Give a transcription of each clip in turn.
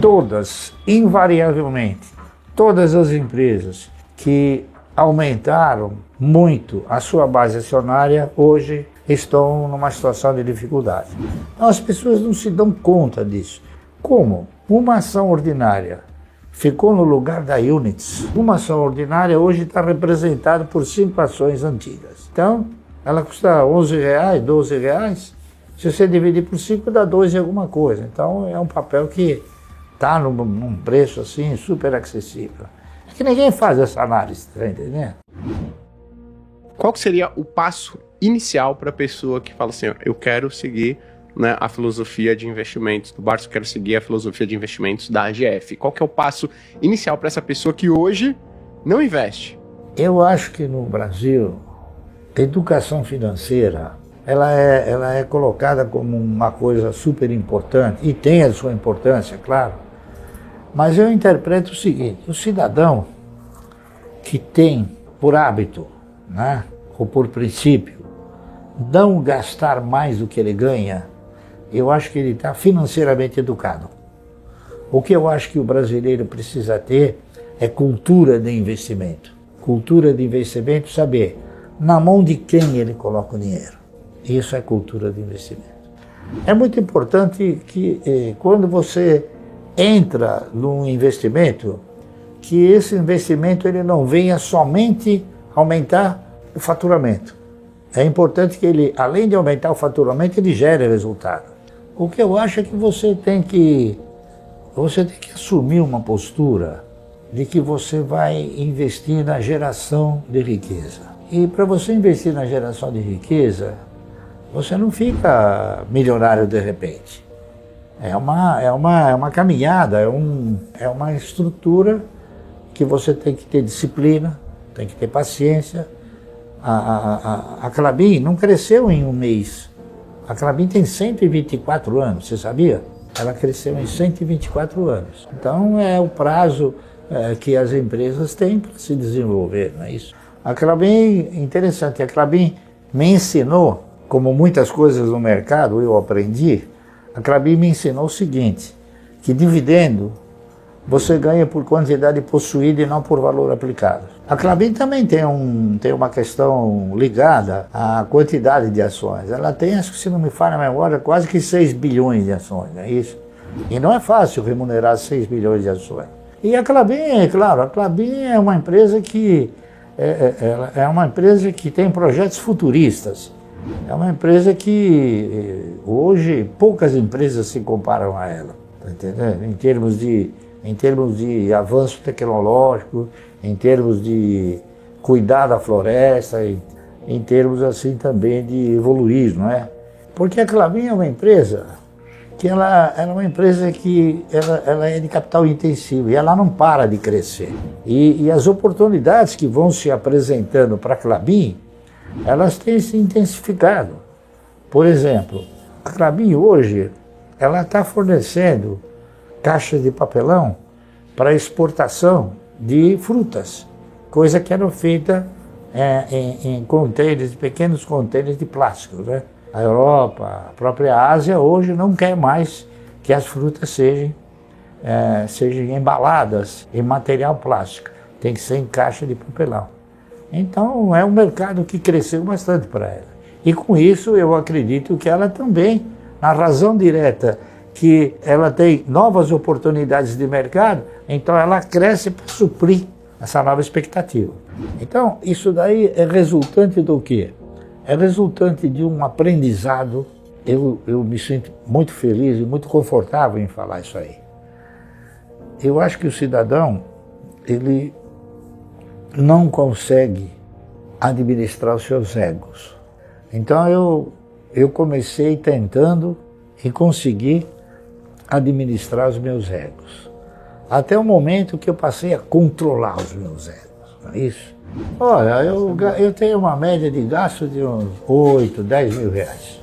todas, invariavelmente, todas as empresas que aumentaram muito a sua base acionária, hoje estão numa situação de dificuldade. Então, as pessoas não se dão conta disso. Como uma ação ordinária ficou no lugar da Units, uma ação ordinária hoje está representada por 5 ações antigas. Então, ela custa R$11, R$12. Se você dividir por 5, dá 2 e alguma coisa. Então, é um papel que está num preço assim super acessível. É que ninguém faz essa análise, tá entendendo? Qual que seria o passo inicial para a pessoa que fala assim, ó, eu quero seguir, né, a filosofia de investimentos do Bartos, eu quero seguir a filosofia de investimentos da AGF? Qual que é o passo inicial para essa pessoa que hoje não investe? Eu acho que no Brasil, a educação financeira, ela é colocada como uma coisa super importante, e tem a sua importância, claro, mas eu interpreto o seguinte: o cidadão que tem por hábito, né, ou por princípio, não gastar mais do que ele ganha, eu acho que ele está financeiramente educado. O que eu acho que o brasileiro precisa ter é cultura de investimento. Cultura de investimento, saber na mão de quem ele coloca o dinheiro. Isso é cultura de investimento. É muito importante que quando você entra num investimento, que esse investimento ele não venha somente aumentar o faturamento. É importante que ele, além de aumentar o faturamento, ele gere resultado. O que eu acho é que você tem que assumir uma postura de que você vai investir na geração de riqueza. E para você investir na geração de riqueza, você não fica milionário de repente. É uma caminhada, é uma estrutura que você tem que ter disciplina, tem que ter paciência. A Klabin não cresceu em um mês. A Klabin tem 124 anos, você sabia? Ela cresceu em 124 anos. Então é o prazo que as empresas têm para se desenvolver, não é isso? A Klabin, interessante, a Klabin me ensinou, como muitas coisas no mercado eu aprendi, a Klabin me ensinou o seguinte, que dividendo você ganha por quantidade possuída e não por valor aplicado. A Klabin também tem uma questão ligada à quantidade de ações. Ela tem, acho que se não me falha a memória, quase que 6 bilhões de ações, não é isso? E não é fácil remunerar 6 bilhões de ações. E a Klabin, claro, a Klabin é uma empresa que tem projetos futuristas. É uma empresa que hoje poucas empresas se comparam a ela, tá entendendo? Em termos de avanço tecnológico, em termos de cuidar da floresta, em termos assim também de evoluir, não é? Porque a Klabin é uma empresa que ela é uma empresa que ela é de capital intensivo e ela não para de crescer. E as oportunidades que vão se apresentando para a Klabin, elas têm se intensificado. Por exemplo, a Klabin hoje, ela está fornecendo caixas de papelão para exportação de frutas, coisa que era feita em containers, pequenos containers de plástico, né? A Europa, a própria Ásia, hoje não quer mais que as frutas sejam embaladas em material plástico, tem que ser em caixa de papelão. Então é um mercado que cresceu bastante para ela. E com isso eu acredito que ela também, na razão direta que ela tem novas oportunidades de mercado, então ela cresce para suprir essa nova expectativa. Então isso daí é resultante do quê? É resultante de um aprendizado. Eu me sinto muito feliz e muito confortável em falar isso aí. Eu acho que o cidadão, ele não consegue administrar os seus egos. Então eu comecei tentando e consegui administrar os meus egos. Até o momento que eu passei a controlar os meus egos, não é isso? Olha, eu tenho uma média de gasto de uns 8, 10 mil reais.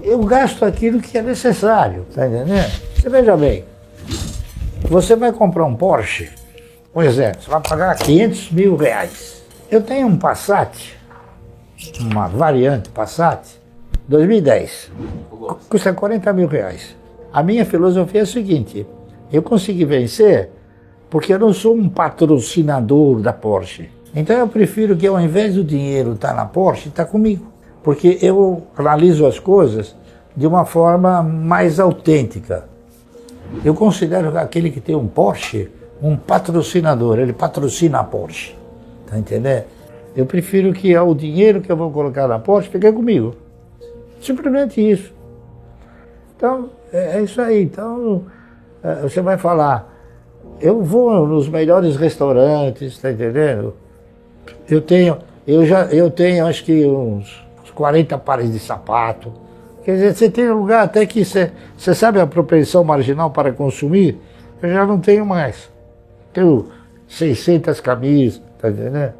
Eu gasto aquilo que é necessário, tá entendendo? Você veja bem, você vai comprar um Porsche, por exemplo, você vai pagar 500 mil reais. Eu tenho um Passat, uma variante Passat, 2010, custa 40 mil reais. A minha filosofia é a seguinte: Eu consegui vencer porque eu não sou um patrocinador da Porsche. Então eu prefiro que ao invés do dinheiro estar na Porsche, está comigo. Porque eu analiso as coisas de uma forma mais autêntica. Eu considero aquele que tem um Porsche um patrocinador, ele patrocina a Porsche. Tá entendendo? Eu prefiro que o dinheiro que eu vou colocar na Porsche fique comigo. Simplesmente isso. Então, é isso aí. Então, você vai falar, eu vou nos melhores restaurantes, tá entendendo? Eu tenho acho que uns 40 pares de sapato. Quer dizer, você tem um lugar até que você sabe a propensão marginal para consumir, eu já não tenho mais. Tenho 600 camisas, tá entendendo?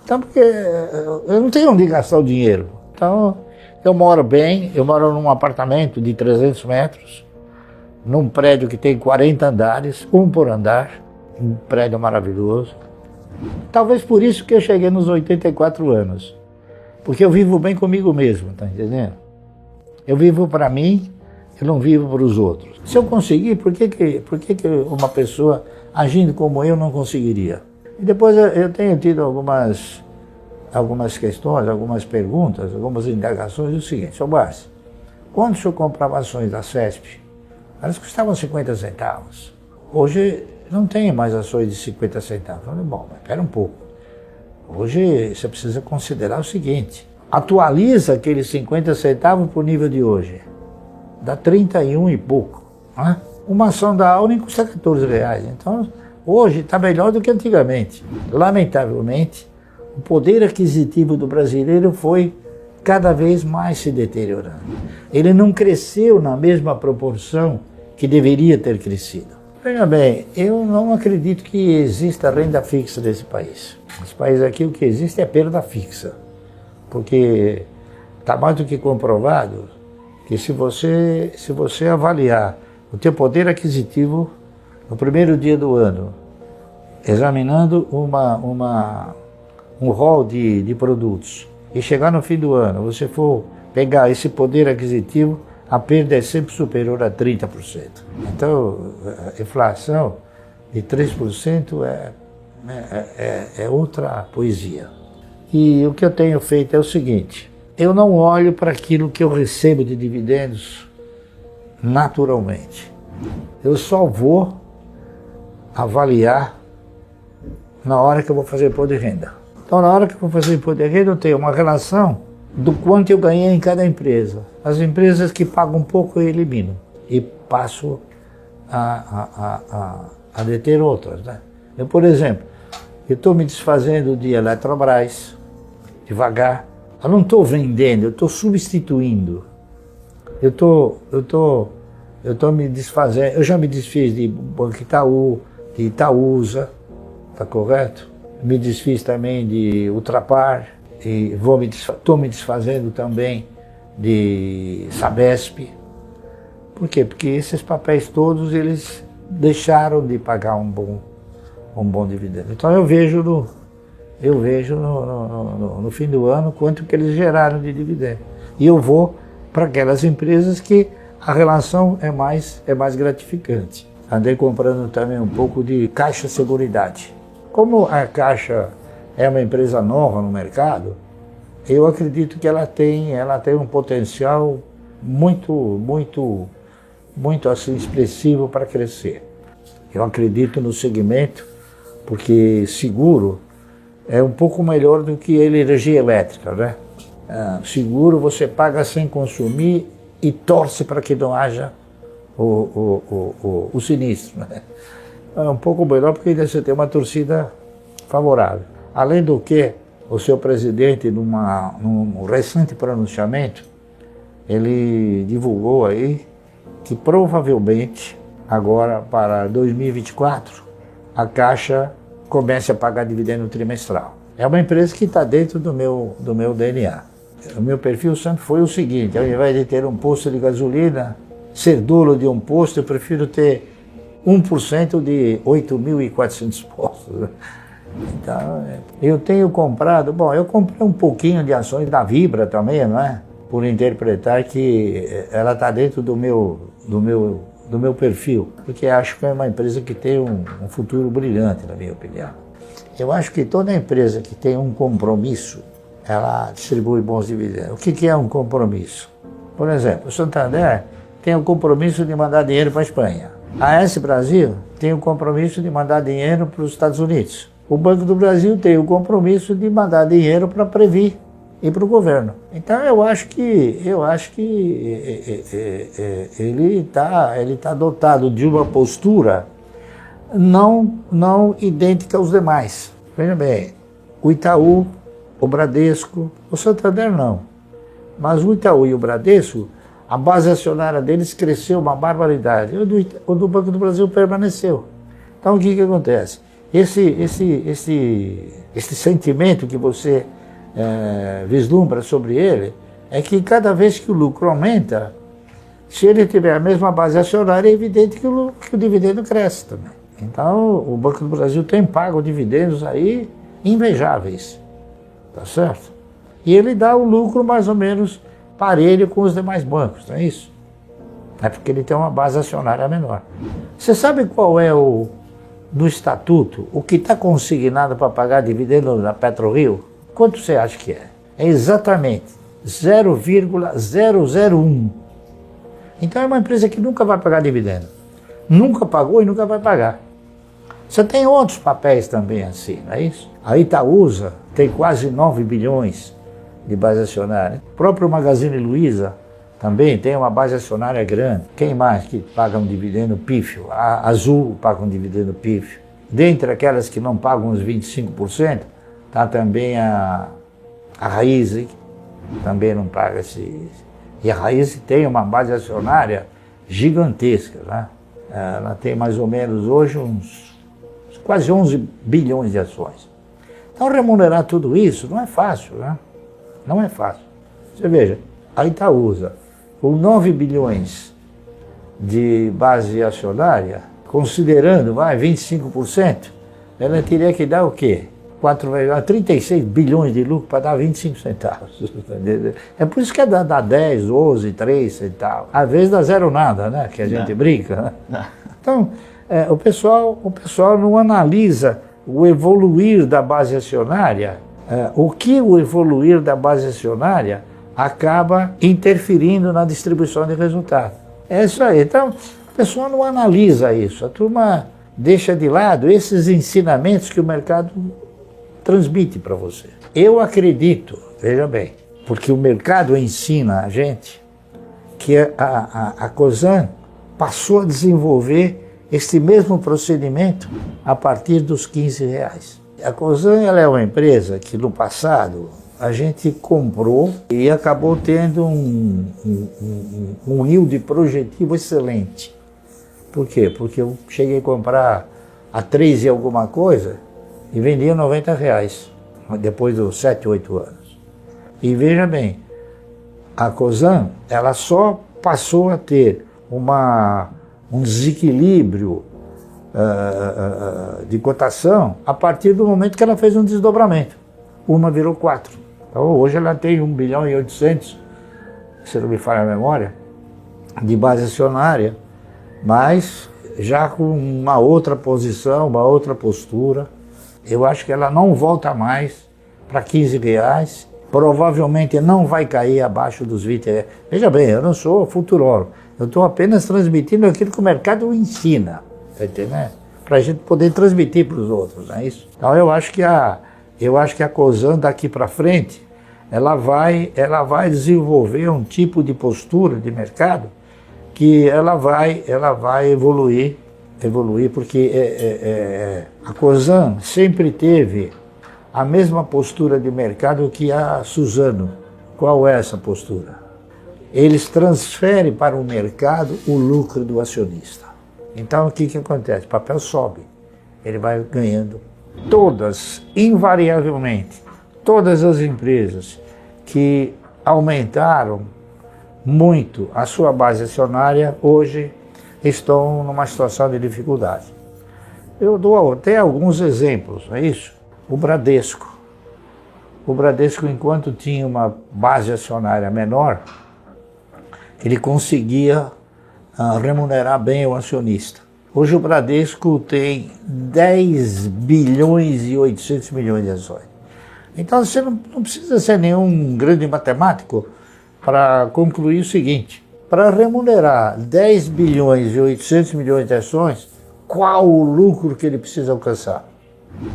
Então, porque eu não tenho onde gastar o dinheiro. Então, eu moro bem, eu moro num apartamento de 300 metros, num prédio que tem 40 andares, um por andar, um prédio maravilhoso. Talvez por isso que eu cheguei nos 84 anos, porque eu vivo bem comigo mesmo, tá entendendo? Eu vivo para mim, eu não vivo para os outros. Se eu conseguir, por que uma pessoa agindo como eu não conseguiria? E depois eu tenho tido algumas questões, algumas perguntas, algumas indagações, o seguinte, Sr. Barsi, quando o senhor comprava ações da CESP, elas custavam 50 centavos. Hoje não tem mais ações de 50 centavos. Eu falei, bom, mas espera um pouco. Hoje você precisa considerar o seguinte, atualiza aqueles 50 centavos para o nível de hoje. Dá 31 e pouco. Né? Uma ação da Auren custa 14 reais. Então, hoje está melhor do que antigamente. Lamentavelmente, o poder aquisitivo do brasileiro foi cada vez mais se deteriorando. Ele não cresceu na mesma proporção que deveria ter crescido. Veja bem, eu não acredito que exista renda fixa nesse país. Nesse país aqui o que existe é perda fixa. Porque está mais do que comprovado que se você avaliar o teu poder aquisitivo no primeiro dia do ano, examinando um rol de produtos, e chegar no fim do ano, você for pegar esse poder aquisitivo, a perda é sempre superior a 30%. Então, a inflação de 3% é outra poesia. E o que eu tenho feito é o seguinte, eu não olho para aquilo que eu recebo de dividendos naturalmente. Eu só vou avaliar na hora que eu vou fazer imposto de renda. Então, na hora que eu vou fazer imposto de renda, eu tenho uma relação do quanto eu ganhei em cada empresa. As empresas que pagam pouco eu elimino e passo a deter outras. Né? Eu, por exemplo, eu estou me desfazendo de Eletrobras, devagar. Eu não estou vendendo, eu estou substituindo. Eu estou me desfazendo, eu já me desfiz de Banco Itaú, de Itaúsa, tá correto? Me desfiz também de Ultrapar, e estou me desfazendo também de Sabesp. Por quê? Porque esses papéis todos, eles deixaram de pagar um bom dividendo. Então eu vejo no fim do ano quanto que eles geraram de dividendo. E eu vou para aquelas empresas que a relação é mais gratificante. Andei comprando também um pouco de Caixa Seguridade. Como a Caixa é uma empresa nova no mercado, eu acredito que ela tem um potencial muito assim, expressivo para crescer. Eu acredito no segmento, porque seguro é um pouco melhor do que energia elétrica, né? Seguro você paga sem consumir e torce para que não haja o sinistro, né? É um pouco melhor porque ainda você tem uma torcida favorável. Além do que, o seu presidente, num recente pronunciamento, ele divulgou aí que provavelmente agora para 2024 a Caixa comece a pagar dividendo trimestral. É uma empresa que está dentro do meu DNA. O meu perfil sempre foi o seguinte, ao invés de ter um posto de gasolina, ser dono de um posto, eu prefiro ter 1% de 8.400 postos. Então, eu tenho comprado, eu comprei um pouquinho de ações da Vibra também, não é? Por interpretar que ela está dentro do meu do meu perfil, porque acho que é uma empresa que tem um futuro brilhante, na minha opinião. Eu acho que toda empresa que tem um compromisso, ela distribui bons dividendos. O que é um compromisso? Por exemplo, o Santander tem o compromisso de mandar dinheiro para a Espanha. A AS Brasil tem o compromisso de mandar dinheiro para os Estados Unidos. O Banco do Brasil tem o compromisso de mandar dinheiro para a Previ e para o governo. Então eu acho que ele tá dotado de uma postura não idêntica aos demais. Veja bem, o Itaú, o Bradesco, o Santander não. Mas o Itaú e o Bradesco, a base acionária deles cresceu uma barbaridade. O do Banco do Brasil permaneceu. Então o que acontece? Esse sentimento que você vislumbra sobre ele é que cada vez que o lucro aumenta, se ele tiver a mesma base acionária, é evidente que o dividendo cresce também. Então o Banco do Brasil tem pago dividendos aí invejáveis, tá certo? E ele dá um lucro mais ou menos parelho com os demais bancos, não é isso? É porque ele tem uma base acionária menor. Você sabe qual é no estatuto, o que está consignado para pagar dividendo na PetroRio? Quanto você acha que é? É exatamente 0,001. Então é uma empresa que nunca vai pagar dividendo. Nunca pagou e nunca vai pagar. Você tem outros papéis também assim, não é isso? A Itaúsa tem quase 9 bilhões de base acionária. O próprio Magazine Luiza também tem uma base acionária grande. Quem mais que paga um dividendo pífio? A Azul paga um dividendo pífio. Dentre aquelas que não pagam uns 25%, está também a Raízen, também não paga esse. E a Raízen tem uma base acionária gigantesca, né? Ela tem mais ou menos hoje quase 11 bilhões de ações. Então remunerar tudo isso não é fácil, né? Não é fácil. Você veja, a Itaúsa, com 9 bilhões de base acionária, considerando 25%, ela teria que dar o quê? 36 bilhões de lucro para dar 25 centavos. É por isso que dá 10, 12, 3 centavos. Às vezes dá zero nada, né? Que a gente brinca, né? Então, o pessoal não analisa o evoluir da base acionária, o que o evoluir da base acionária acaba interferindo na distribuição de resultado. É isso aí. Então, o pessoal não analisa isso. A turma deixa de lado esses ensinamentos que o mercado transmite para você. Eu acredito, veja bem, porque o mercado ensina a gente que a Cosan passou a desenvolver esse mesmo procedimento a partir dos R$15. A Cosan ela é uma empresa que no passado a gente comprou e acabou tendo um yield projetivo excelente. Por quê? Porque eu cheguei a comprar a 3 e alguma coisa e vendia R$90, depois dos 7, 8 anos. E veja bem, a Cosan ela só passou a ter um desequilíbrio de cotação a partir do momento que ela fez um desdobramento. Uma virou 4. Então hoje ela tem 1 bilhão e 800, se não me falha a memória, de base acionária, mas já com uma outra posição, uma outra postura. Eu acho que ela não volta mais para R$15, provavelmente não vai cair abaixo dos R$20. Veja bem, eu não sou futurólogo, eu estou apenas transmitindo aquilo que o mercado ensina, tá entendendo? Para a gente poder transmitir para os outros, não é isso? Então eu acho que a Cosan daqui para frente, ela vai desenvolver um tipo de postura de mercado que ela vai evoluir porque a Cosan sempre teve a mesma postura de mercado que a Suzano. Qual é essa postura? Eles transferem para o mercado o lucro do acionista. Então o que acontece? O papel sobe, ele vai ganhando. Invariavelmente, todas as empresas que aumentaram muito a sua base acionária, hoje estão numa situação de dificuldade. Eu dou até alguns exemplos, não é isso? O Bradesco, enquanto tinha uma base acionária menor, ele conseguia remunerar bem o acionista. Hoje o Bradesco tem 10 bilhões e 800 milhões de ações. Então você não precisa ser nenhum grande matemático para concluir o seguinte: para remunerar 10 bilhões e 800 milhões de ações, qual o lucro que ele precisa alcançar?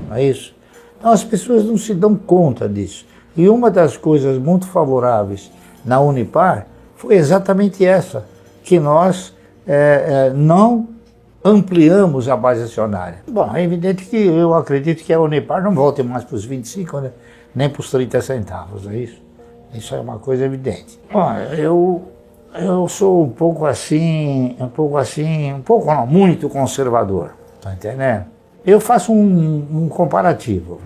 Não é isso? Então as pessoas não se dão conta disso. E uma das coisas muito favoráveis na Unipar foi exatamente essa, que nós não ampliamos a base acionária. Bom, é evidente que eu acredito que a Unipar não volte mais para os 25, né? Nem para os 30 centavos, não é isso? Isso é uma coisa evidente. Bom, eu sou um pouco não, muito conservador, tá entendendo? Eu faço um comparativo.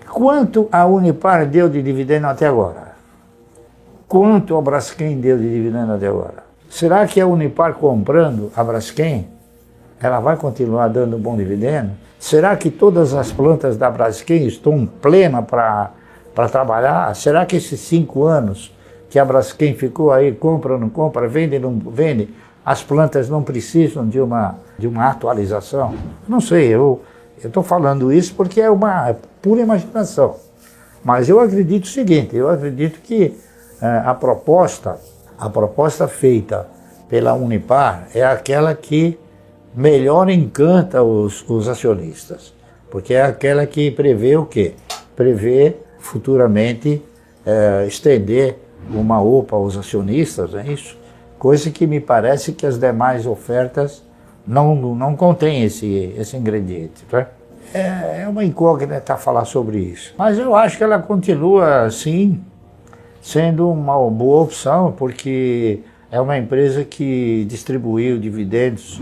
Quanto a Unipar deu de dividendo até agora? Quanto a Braskem deu de dividendo até agora? Será que a Unipar comprando a Braskem, ela vai continuar dando um bom dividendo? Será que todas as plantas da Braskem estão plenas para trabalhar? Será que esses 5 anos que a Braskem ficou aí, compra ou não compra, vende ou não vende, as plantas não precisam de uma atualização? Não sei, eu estou falando isso porque é uma pura imaginação. Mas eu acredito o seguinte, eu acredito que a proposta feita pela Unipar é aquela que melhor encanta os acionistas, porque é aquela que prevê o quê? Prevê futuramente estender uma OPA aos acionistas, é isso? Coisa que me parece que as demais ofertas não contêm esse ingrediente. Tá? É uma incógnita falar sobre isso. Mas eu acho que ela continua, sim, sendo uma boa opção, porque é uma empresa que distribuiu dividendos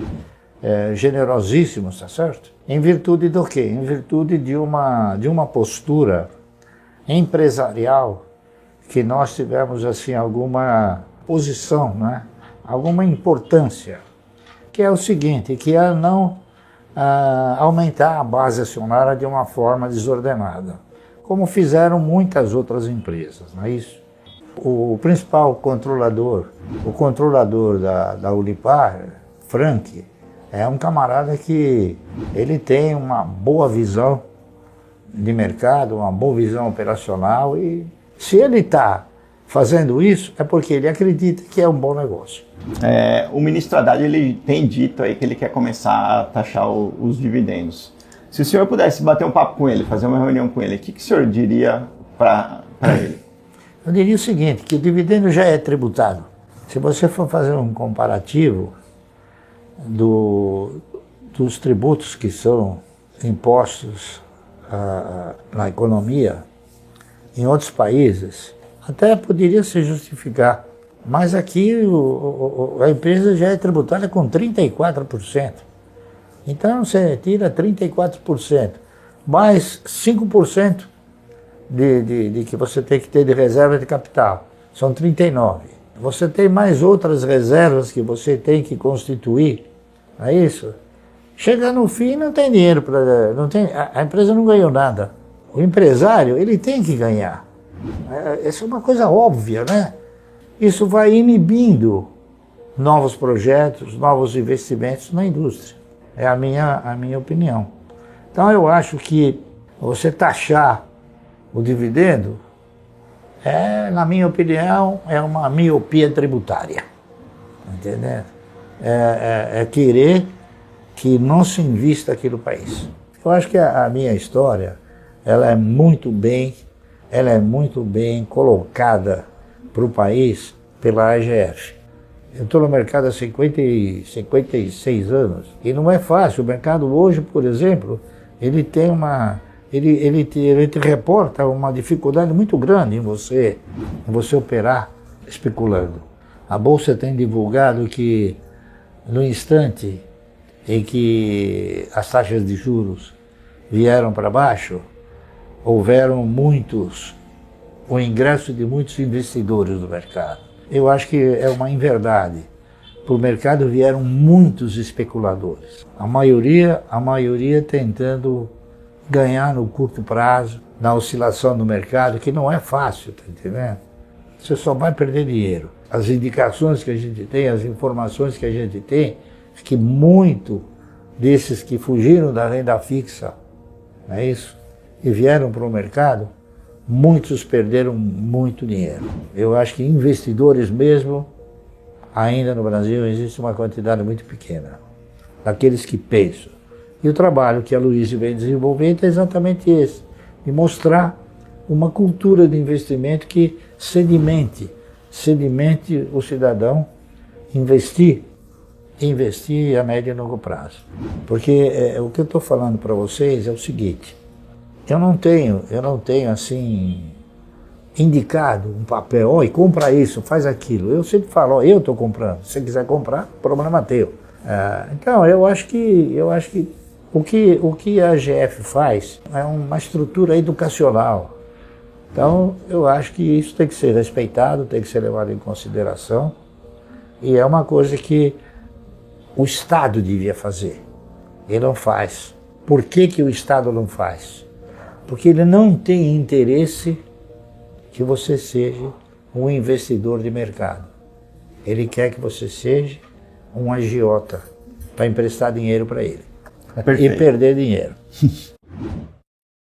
generosíssimos, tá certo? Em virtude do quê? Em virtude de uma postura empresarial que nós tivemos assim alguma posição, né? Alguma importância, que é o seguinte, que é não aumentar a base acionária de uma forma desordenada, como fizeram muitas outras empresas, não é isso? O principal controlador, o controlador da Unipar, Frank, é um camarada que ele tem uma boa visão de mercado, uma boa visão operacional, e se ele está fazendo isso é porque ele acredita que é um bom negócio. O ministro Haddad ele tem dito aí que ele quer começar a taxar os dividendos. Se o senhor pudesse bater um papo com ele, fazer uma reunião com ele, o que o senhor diria para ele? Eu diria o seguinte, que o dividendo já é tributado. Se você for fazer um comparativo dos tributos que são impostos na economia, em outros países, até poderia se justificar. Mas aqui a empresa já é tributada com 34%. Então você tira 34%, mais 5% de que você tem que ter de reserva de capital. São 39%. Você tem mais outras reservas que você tem que constituir, não é isso? Chega no fim não tem dinheiro, a empresa não ganhou nada. O empresário, ele tem que ganhar. Essa é uma coisa óbvia, né? Isso vai inibindo novos projetos, novos investimentos na indústria. É a minha opinião. Então eu acho que você taxar o dividendo na minha opinião, é uma miopia tributária. Entendeu? É querer que não se invista aqui no país. Eu acho que a minha história, ela é muito bem colocada para o país pela AGF. Eu estou no mercado há 56 anos e não é fácil. O mercado hoje, por exemplo, ele tem ele te reporta uma dificuldade muito grande em você operar especulando. A Bolsa tem divulgado que no instante em que as taxas de juros vieram para baixo, houveram o ingresso de muitos investidores no mercado. Eu acho que é uma inverdade. Para o mercado vieram muitos especuladores. A maioria tentando ganhar no curto prazo, na oscilação do mercado, que não é fácil, tá entendendo? você só vai perder dinheiro. As indicações que a gente tem, as informações que a gente tem, é que muito desses que fugiram da renda fixa, não é isso? E vieram para o mercado, muitos perderam muito dinheiro. Eu acho que investidores mesmo, ainda no Brasil, existe uma quantidade muito pequena, daqueles que pensam. E o trabalho que a Luiza vem desenvolvendo é exatamente esse, de mostrar uma cultura de investimento que sedimente o cidadão investir a médio e longo prazo. Porque o que eu estou falando para vocês é o seguinte, eu não tenho assim indicado um papel, olha, compra isso, faz aquilo. Eu sempre falo, eu estou comprando, se você quiser comprar, problema teu. Então, eu acho que o que a AGF faz é uma estrutura educacional. Então, eu acho que isso tem que ser respeitado, tem que ser levado em consideração, e é uma coisa que o Estado devia fazer. Ele não faz. Por que o Estado não faz? Porque ele não tem interesse que você seja um investidor de mercado. Ele quer que você seja um agiota para emprestar dinheiro para ele. Perfeito. E perder dinheiro.